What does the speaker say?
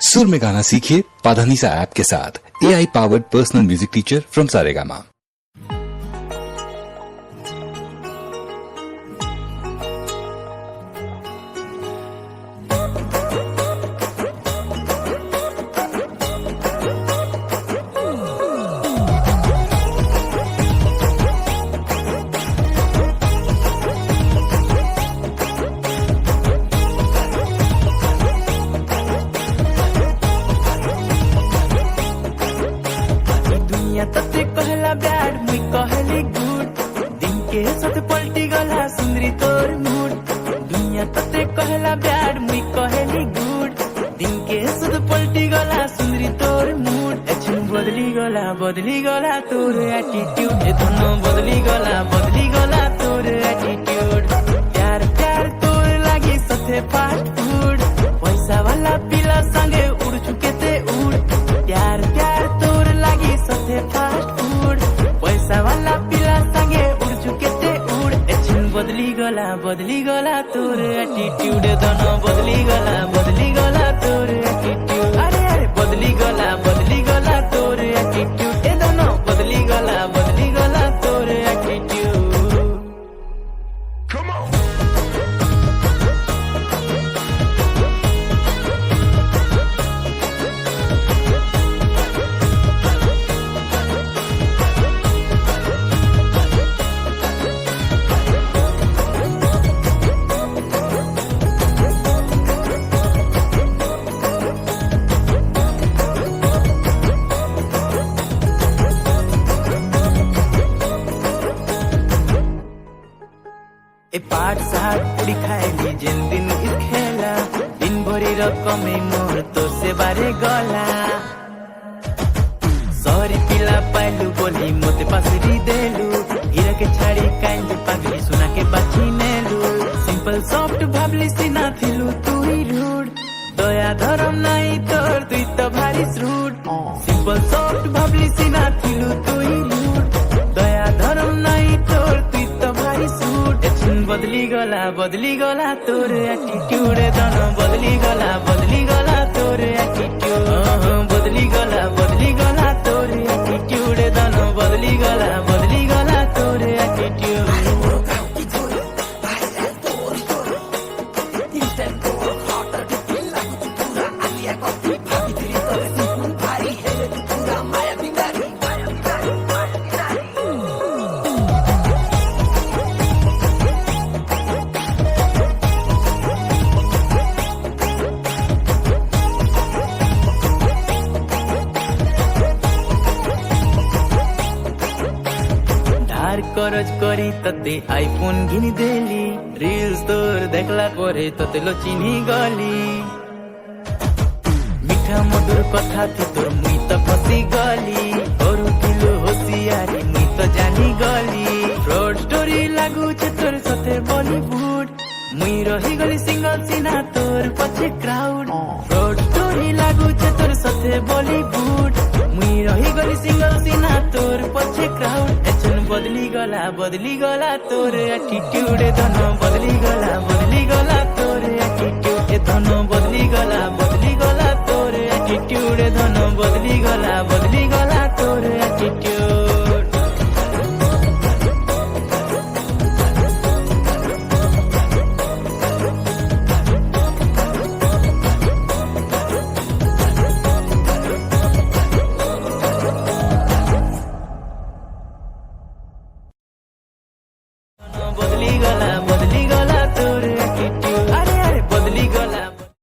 सुर में गाना सीखिए पाधानीसा ऐप के साथ। AI powered personal music teacher from Saregama. तते कहला बैड मुई कहली गुड दिन के साथ पलटी गला सुंदरी तोर मूड। दुनिया तते कहला बैड मुई कहली गुड दिन के साथ पलटी गला सुंदरी तोर मूड। एक्शन बदली गला तोर एटीट्यूड ए दोनों बदली गला तोर एटीट्यूड। प्यार प्यार तोर लागी सथे फास्ट फूड पैसा वाला पिला संगे उड़ चुके ते उड़। प्यार प्यार तोर लागी सथे फास्ट फूड पैसा वाला पिला संगे उड़ चुके ते उड़। एक्शन बदली गला तोर एटीट्यूड दोनों बदली गला तोर एटीट्यूड। अरे अरे बदली गला तोर एटीट्यूड ए दोनों बदली गला तोर एटीट्यूड। ए पाठ साठ पूरी खाइली जेन दिन इ खेला दिन भरी रकमे मोर तो से बारे गला। सॉरी पिला पाइलू बोली मोते पासरी देलू हीरा के छाड़ी काइंड पागली सुना के बाची नेलू। सिंपल सॉफ्ट भाबली सीना थिलू तू ही रूड दया धरम नहीं तोर तुई तो भारी श्रूड। सिंपल सॉफ्ट भाबली सीना थिलू तू ही रूड दया धरम नहीं तोर तुई तो भारी श्रूड। एक्शन बदली गला तोर एटीट्यूड दोनों बदली गला तोर एटीट्यूड। बदली गला तोर एटीट्यूड दोनों बदली गला तोर एटीट्यूड। करज करी तते आईफोन घिनी देली रील्स तोर देखला परे तते लो चिन्ही गली। मीठा मधुर कथा थी तोर मुई तो फसी गली और किलो होशियारी मुई तो जानी गली। फ्रॉड स्टोरी लागू छे तोर साथे बॉलीवुड मुई रही गली सिंगल सीना तोर पछे क्राउड। फ्रॉड स्टोरी लागू छे तोर साथे बॉलीवुड मुई रही गली सिंगल सीना तोर पछे क्राउड। एक्शन बदली गला तोर एटीट्यूड दोनों बदली गला तोर एटीट्यूड ए दोनों बदली गला तोर एटीट्यूड दोनों बदली गला तोर एटीट्यूड। बदली गला